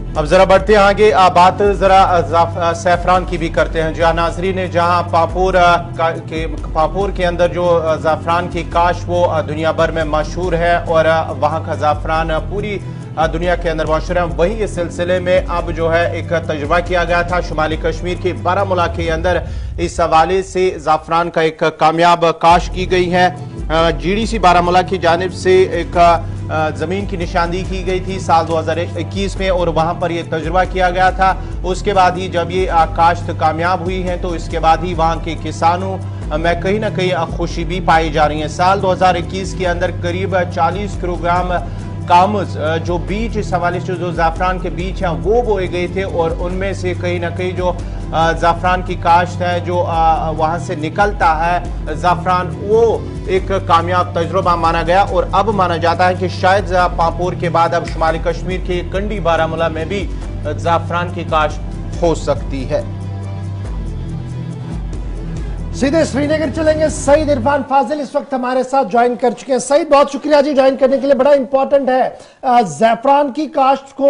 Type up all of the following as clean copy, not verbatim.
अब जरा बढ़ते हैं आगे, बात जरा सैफरान की भी करते हैं। जहाँ नाजरीन, जहाँ पापोर के अंदर जो ज़ाफ़रान की काश वो दुनिया भर में मशहूर है और वहाँ का ज़ाफ़रान पूरी दुनिया के अंदर मशहूर है, वही इस सिलसिले में अब जो है एक तजुर्बा किया गया था शुमाली कश्मीर के बारामूला के अंदर। इस हवाले से ज़ाफ़रान का एक कामयाब काश की गई है। GDC बारामूला की जानिब से एक ज़मीन की निशानदेही की गई थी साल 2021 में और वहाँ पर यह तजुर्बा किया गया था। उसके बाद ही जब ये काश्त कामयाब हुई है तो इसके बाद ही वहाँ के किसानों में कहीं ना कहीं खुशी भी पाई जा रही है। साल 2021 के अंदर करीब 40 किलोग्राम कामज जो बीज, इस हवाले से जो ज़ाफ़रान के बीज हैं वो बोए गए थे और उनमें से कहीं ना कहीं जो ज़ाफ़रान की काश्त है जो वहाँ से निकलता है ज़ाफ़रान, वो एक कामयाब तजुर्बा माना गया। और अब माना जाता है कि शायद पापोर के बाद अब शुमाली कश्मीर के कंडी बारामूला में भी ज़ाफ़रान की काश्त हो सकती है। सीधे श्रीनगर चलेंगे। सईद इरफान फाजिल इस वक्त हमारे साथ ज्वाइन कर चुके हैं। सईद, बहुत शुक्रिया जी ज्वाइन करने के लिए। बड़ा इंपॉर्टेंट है, ज़ाफ़रान की काश्त को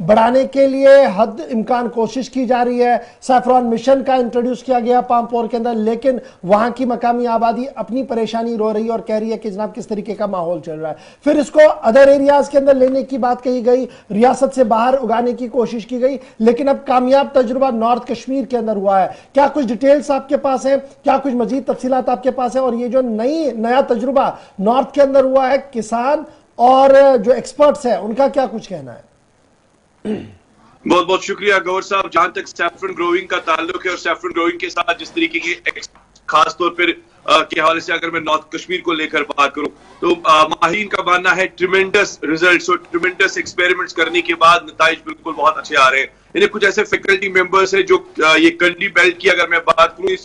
बढ़ाने के लिए हद इम्कान कोशिश की जा रही है। सैफरॉन मिशन का इंट्रोड्यूस किया गया पामपोर के अंदर, लेकिन वहां की मकामी आबादी अपनी परेशानी रो रही है और कह रही है कि जनाब किस तरीके का माहौल चल रहा है। फिर इसको अदर एरियाज के अंदर लेने की बात कही गई, रियासत से बाहर उगाने की कोशिश की गई, लेकिन अब कामयाब तजुर्बा नॉर्थ कश्मीर के अंदर हुआ है। क्या कुछ डिटेल्स आपके पास है, क्या कुछ मजीद तफसीलात आपके पास है? और ये जो नया तजुर्बा नॉर्थ के अंदर हुआ है, किसान और जो एक्सपर्ट्स हैं उनका क्या कुछ कहना है? बहुत बहुत शुक्रिया गौर साहब। जहां तक सैफरन ग्रोइंग का ताल्लुक है और सैफरन ग्रोइंग के साथ जिस तरीके की खास तौर पर के हवाले से अगर मैं नॉर्थ कश्मीर को लेकर बात करूं तो माहिरीन का मानना है ट्रिमेंडस रिजल्ट्स और ट्रिमेंडस एक्सपेरिमेंट्स करने के बाद नताइज बिल्कुल बहुत अच्छे आ रहे हैं। इन्हें कुछ ऐसे फैकल्टी मेंबर्स है जो ये कंडी बेल्ट की अगर मैं बात करूं इस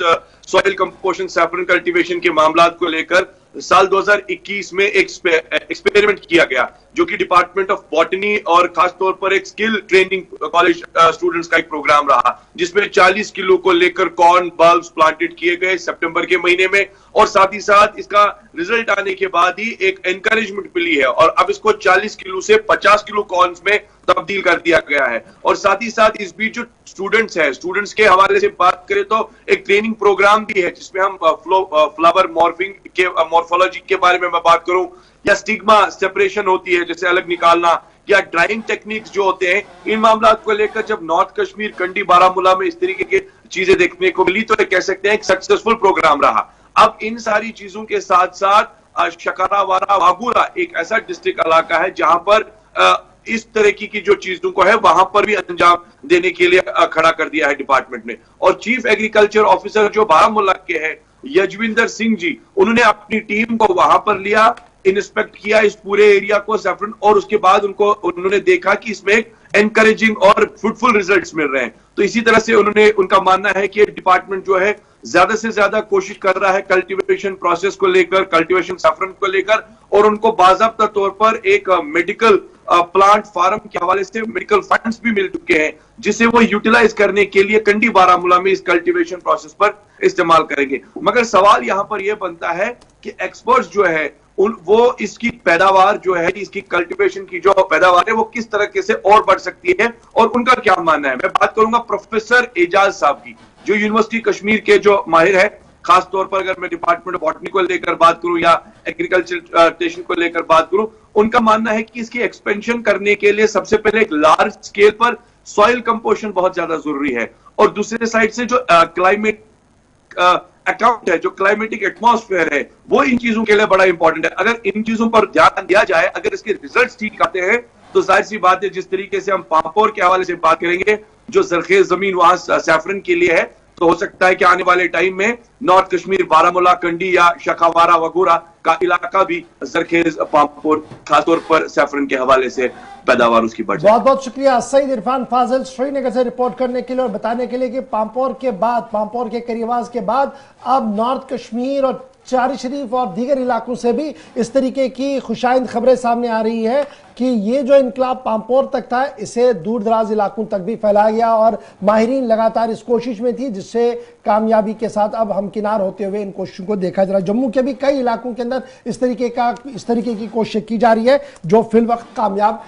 सॉइल कंपोजिशन सैफरन कल्टीवेशन के मामलात को लेकर साल 2021 में एक एक्सपेरिमेंट किया गया जो कि डिपार्टमेंट ऑफ बॉटनी और खास तौर पर एक स्किल ट्रेनिंग कॉलेज स्टूडेंट्स का एक प्रोग्राम रहा जिसमें 40 किलो को लेकर कॉर्न बल्ब्स प्लांटेड किए गए सितंबर के महीने में। और साथ ही साथ इसका रिजल्ट आने के बाद ही एक एनकरेजमेंट मिली है और अब इसको 40 किलो से 50 किलो कॉर्न्स में तब्दील कर दिया गया है। और साथ ही साथ इस बीच जो स्टूडेंट्स हैं, स्टूडेंट्स के हवाले से बात करें तो एक ट्रेनिंग प्रोग्राम भी है जिसमें हम फ्लावर मॉर्फिंग के मॉर्फोलॉजी के बारे में मैं बात करूं या स्टिग्मा सेपरेशन होती है जैसे अलग निकालना या ड्राइंग टेक्निक्स जो होते हैं, इन मामलों को लेकर जब नॉर्थ कश्मीर कंडी बारामूला में इस तरीके की चीजें देखने को मिली तो कह सकते हैं एक सक्सेसफुल प्रोग्राम रहा। अब इन सारी चीजों के साथ साथ शकारावारा वागूरा एक ऐसा डिस्ट्रिक्ट इलाका है जहां पर इस तरह की जो चीजों को है वहां पर भी अंजाम देने के लिए खड़ा कर दिया है डिपार्टमेंट ने। और चीफ एग्रीकल्चर ऑफिसर जो बारामूला के हैं यजविंदर सिंह जी, उन्होंने अपनी टीम को वहां पर लिया, इंस्पेक्ट किया इस पूरे एरिया को सैफरन, और उसके बाद उन्होंने देखा कि इसमें एनकरेजिंग और फ्रूटफुल रिजल्ट्स मिल रहे हैं। तो इसी तरह से उनका मानना है कि डिपार्टमेंट जो है ज्यादा से ज्यादा कोशिश कर रहा है कल्टीवेशन प्रोसेस को लेकर, कल्टीवेशन सैफरन को लेकर, और उनको बाज़ाब्ता तौर पर एक मेडिकल प्लांट फार्म के हवाले से मेडिकल फंड्स भी मिल चुके हैं जिसे वो यूटिलाइज करने के लिए कंडी बारामूला में इस कल्टीवेशन प्रोसेस पर इस्तेमाल करेंगे। मगर सवाल यहां पर यह बनता है कि एक्सपर्ट्स जो है वो इसकी पैदावार जो है, इसकी कल्टीवेशन की जो पैदावार है वो किस तरीके से और बढ़ सकती है और उनका क्या मानना है। मैं बात करूंगा प्रोफेसर एजाज साहब की जो यूनिवर्सिटी कश्मीर के जो माहिर है, खास तौर पर अगर मैं डिपार्टमेंट ऑफ बॉटनी को लेकर बात करूं या एग्रीकल्चर स्टेशन को लेकर बात करूं, उनका मानना है कि इसकी एक्सपेंशन करने के लिए सबसे पहले एक लार्ज स्केल पर सॉइल कंपोजिशन बहुत ज्यादा जरूरी है और दूसरे साइड से जो क्लाइमेट अकाउंट है, जो क्लाइमेटिक एटमॉस्फेयर है, वो इन चीजों के लिए बड़ा इंपॉर्टेंट है। अगर इन चीजों पर ध्यान दिया जाए, अगर इसके रिजल्ट्स ठीक आते हैं तो जाहिर सी बात है जिस तरीके से हम पापोर के हवाले से बात करेंगे जो जरखेज जमीन वहां सैफरन के लिए है, तो हो सकता है कि आने वाले टाइम में नॉर्थ कश्मीर बारामूला कंडी या शकावारा वगूरा का इलाका भी जरखेज पापोर खासतौर पर सैफरन के हवाले से पैदावार उसकी बढ़ जाए। बहुत बहुत शुक्रिया सईद इरफान फाजिल श्रीनगर से रिपोर्ट करने के लिए और बताने के लिए कि पापोर के करीवाज के बाद अब नॉर्थ कश्मीर और चारी शरीफ और दीगर इलाकों से भी इस तरीके की खुशाइंद खबरें सामने आ रही है कि ये जो इनकलाब पामपोर तक था इसे दूर दराज इलाकों तक भी फैलाया गया और माहिरीन लगातार इस कोशिश में थी जिससे कामयाबी के साथ अब हमकिनार होते हुए इन कोशिशों को देखा जा रहा है। जम्मू के भी कई इलाकों के अंदर इस तरीके की कोशिश की जा रही है जो फिल वक्त कामयाब